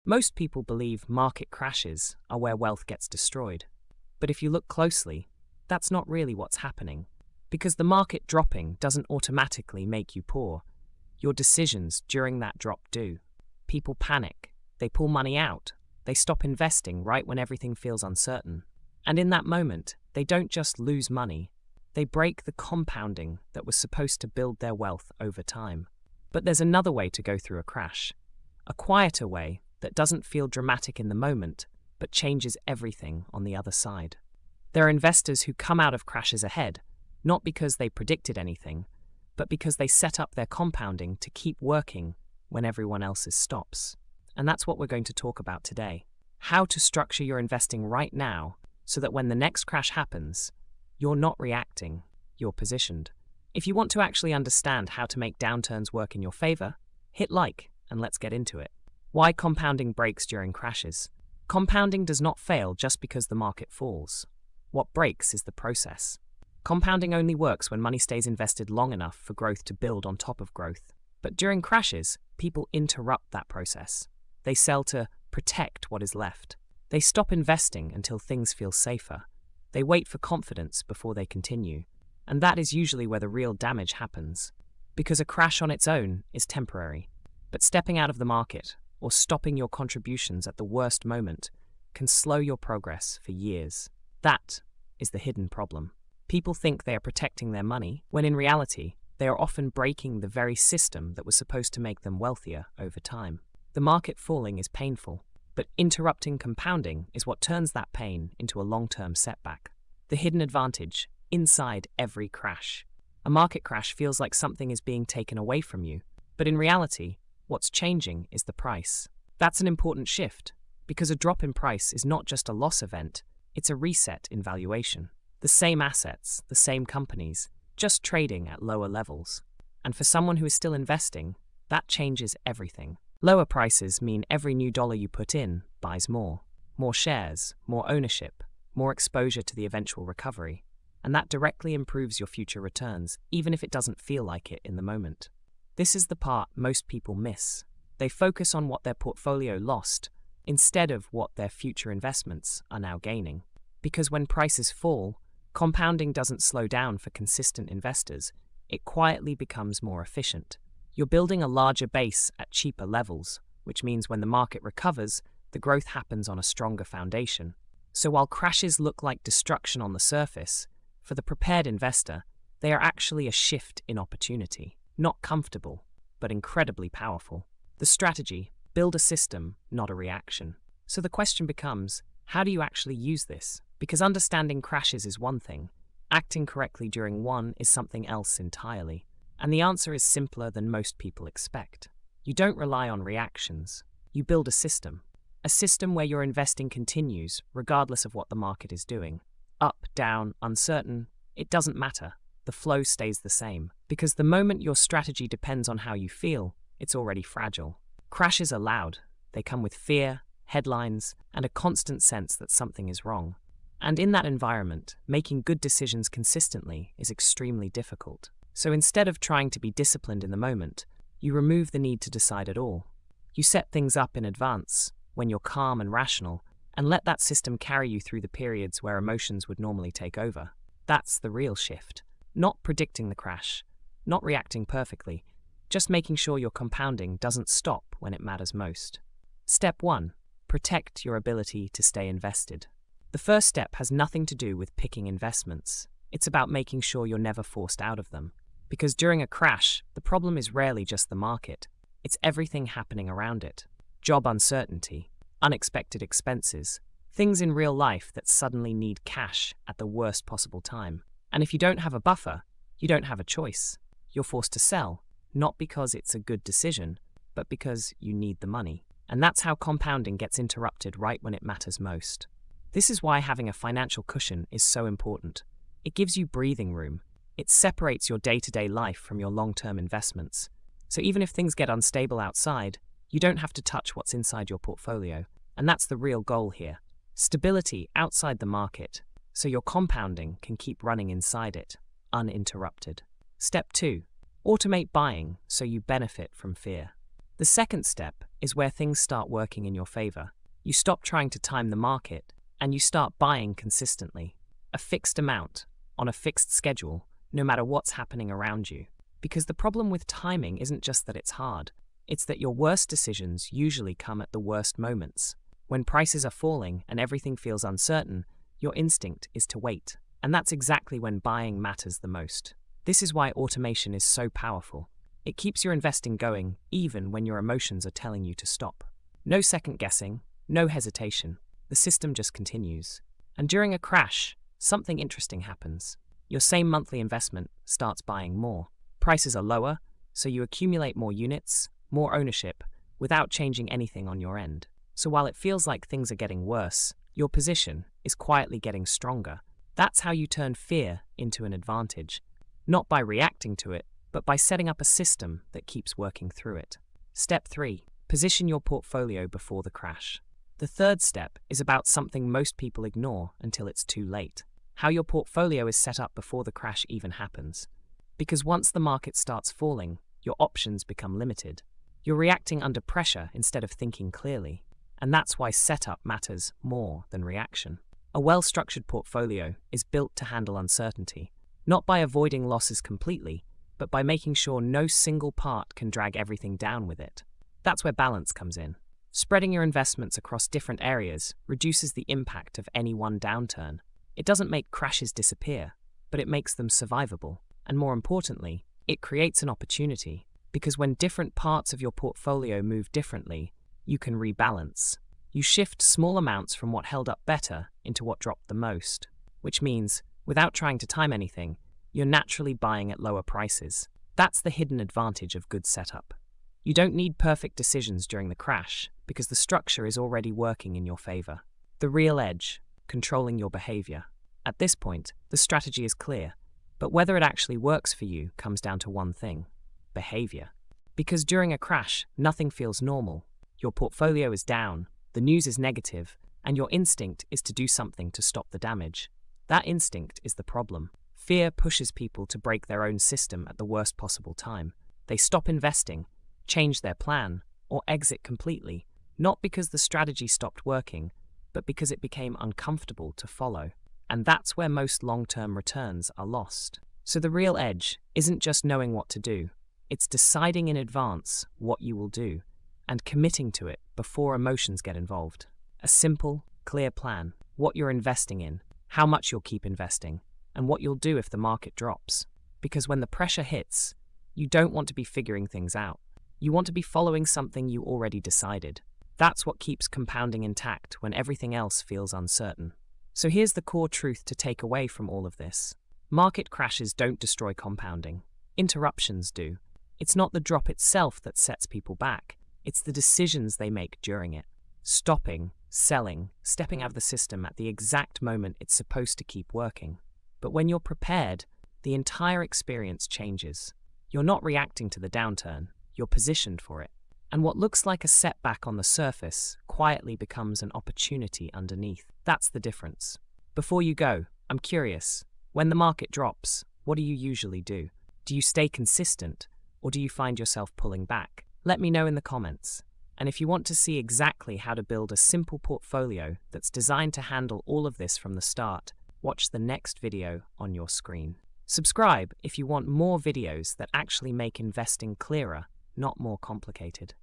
Most people believe market crashes are where wealth gets destroyed. But if you look closely, that's not really what's happening. Because the market dropping doesn't automatically make you poor. Your decisions during that drop do. People panic. They pull money out. They stop investing right when everything feels uncertain. And in that moment, they don't just lose money. They break the compounding that was supposed to build their wealth over time. But there's another way to go through a crash. A quieter way that doesn't feel dramatic in the moment, but changes everything on the other side. There are investors who come out of crashes ahead, not because they predicted anything, but because they set up their compounding to keep working when everyone else's stops. And that's what we're going to talk about today. How to structure your investing right now so that when the next crash happens, you're not reacting, you're positioned. If you want to actually understand how to make downturns work in your favor, hit like and let's get into it. Why compounding breaks during crashes? Compounding does not fail just because the market falls. What breaks is the process. Compounding only works when money stays invested long enough for growth to build on top of growth. But during crashes, people interrupt that process. They sell to protect what is left. They stop investing until things feel safer. They wait for confidence before they continue. And that is usually where the real damage happens. Because a crash on its own is temporary. But stepping out of the market, or stopping your contributions at the worst moment, can slow your progress for years. That is the hidden problem. People think they are protecting their money, when in reality, they are often breaking the very system that was supposed to make them wealthier over time. The market falling is painful, but interrupting compounding is what turns that pain into a long-term setback. The hidden advantage inside every crash. A market crash feels like something is being taken away from you, but in reality, what's changing is the price. That's an important shift, because a drop in price is not just a loss event, it's a reset in valuation. The same assets, the same companies, just trading at lower levels. And for someone who is still investing, that changes everything. Lower prices mean every new dollar you put in buys more. More shares, more ownership, more exposure to the eventual recovery. And that directly improves your future returns, even if it doesn't feel like it in the moment. This is the part most people miss. They focus on what their portfolio lost, instead of what their future investments are now gaining. Because when prices fall, compounding doesn't slow down for consistent investors, it quietly becomes more efficient. You're building a larger base at cheaper levels, which means when the market recovers, the growth happens on a stronger foundation. So while crashes look like destruction on the surface, for the prepared investor, they are actually a shift in opportunity. Not comfortable, but incredibly powerful. The strategy: build a system, not a reaction. So the question becomes, how do you actually use this? Because understanding crashes is one thing, acting correctly during one is something else entirely. And the answer is simpler than most people expect. You don't rely on reactions. You build a system. A system where your investing continues, regardless of what the market is doing. Up, down, uncertain, it doesn't matter. The flow stays the same. Because the moment your strategy depends on how you feel, it's already fragile. Crashes are loud. They come with fear, headlines, and a constant sense that something is wrong. And in that environment, making good decisions consistently is extremely difficult. So instead of trying to be disciplined in the moment, you remove the need to decide at all. You set things up in advance, when you're calm and rational, and let that system carry you through the periods where emotions would normally take over. That's the real shift. Not predicting the crash, not reacting perfectly, just making sure your compounding doesn't stop when it matters most. Step 1. Protect your ability to stay invested. The first step has nothing to do with picking investments. It's about making sure you're never forced out of them. Because during a crash, the problem is rarely just the market. It's everything happening around it. Job uncertainty, unexpected expenses, things in real life that suddenly need cash at the worst possible time. And if you don't have a buffer, you don't have a choice. You're forced to sell, not because it's a good decision, but because you need the money. And that's how compounding gets interrupted right when it matters most. This is why having a financial cushion is so important. It gives you breathing room. It separates your day-to-day life from your long-term investments. So even if things get unstable outside, you don't have to touch what's inside your portfolio. And that's the real goal here. Stability outside the market, so your compounding can keep running inside it, uninterrupted. Step 2. Automate buying so you benefit from fear. The second step is where things start working in your favor. You stop trying to time the market and you start buying consistently. A fixed amount, on a fixed schedule, no matter what's happening around you. Because the problem with timing isn't just that it's hard, it's that your worst decisions usually come at the worst moments. When prices are falling and everything feels uncertain, your instinct is to wait. And that's exactly when buying matters the most. This is why automation is so powerful. It keeps your investing going even when your emotions are telling you to stop. No second guessing, no hesitation. The system just continues. And during a crash, something interesting happens. Your same monthly investment starts buying more. Prices are lower, so you accumulate more units, more ownership, without changing anything on your end. So while it feels like things are getting worse, your position is quietly getting stronger. That's how you turn fear into an advantage. Not by reacting to it, but by setting up a system that keeps working through it. Step 3. Position your portfolio before the crash. The third step is about something most people ignore until it's too late. How your portfolio is set up before the crash even happens. Because once the market starts falling, your options become limited. You're reacting under pressure instead of thinking clearly. And that's why setup matters more than reaction. A well-structured portfolio is built to handle uncertainty, not by avoiding losses completely, but by making sure no single part can drag everything down with it. That's where balance comes in. Spreading your investments across different areas reduces the impact of any one downturn. It doesn't make crashes disappear, but it makes them survivable. And more importantly, it creates an opportunity, because when different parts of your portfolio move differently, you can rebalance. You shift small amounts from what held up better into what dropped the most, which means, without trying to time anything, you're naturally buying at lower prices. That's the hidden advantage of good setup. You don't need perfect decisions during the crash, because the structure is already working in your favor. The real edge, controlling your behavior. At this point, the strategy is clear, but whether it actually works for you comes down to one thing: behavior. Because during a crash, nothing feels normal. Your portfolio is down, the news is negative, and your instinct is to do something to stop the damage. That instinct is the problem. Fear pushes people to break their own system at the worst possible time. They stop investing, change their plan, or exit completely, not because the strategy stopped working, but because it became uncomfortable to follow. And that's where most long-term returns are lost. So the real edge isn't just knowing what to do, it's deciding in advance what you will do, and committing to it before emotions get involved. A simple, clear plan: what you're investing in, how much you'll keep investing, and what you'll do if the market drops. Because when the pressure hits, you don't want to be figuring things out. You want to be following something you already decided. That's what keeps compounding intact when everything else feels uncertain. So here's the core truth to take away from all of this. Market crashes don't destroy compounding. Interruptions do. It's not the drop itself that sets people back. It's the decisions they make during it. Stopping, selling, stepping out of the system at the exact moment it's supposed to keep working. But when you're prepared, the entire experience changes. You're not reacting to the downturn, you're positioned for it. And what looks like a setback on the surface quietly becomes an opportunity underneath. That's the difference. Before you go, I'm curious, when the market drops, what do you usually do? Do you stay consistent, or do you find yourself pulling back? Let me know in the comments. And if you want to see exactly how to build a simple portfolio that's designed to handle all of this from the start, watch the next video on your screen. Subscribe if you want more videos that actually make investing clearer, not more complicated.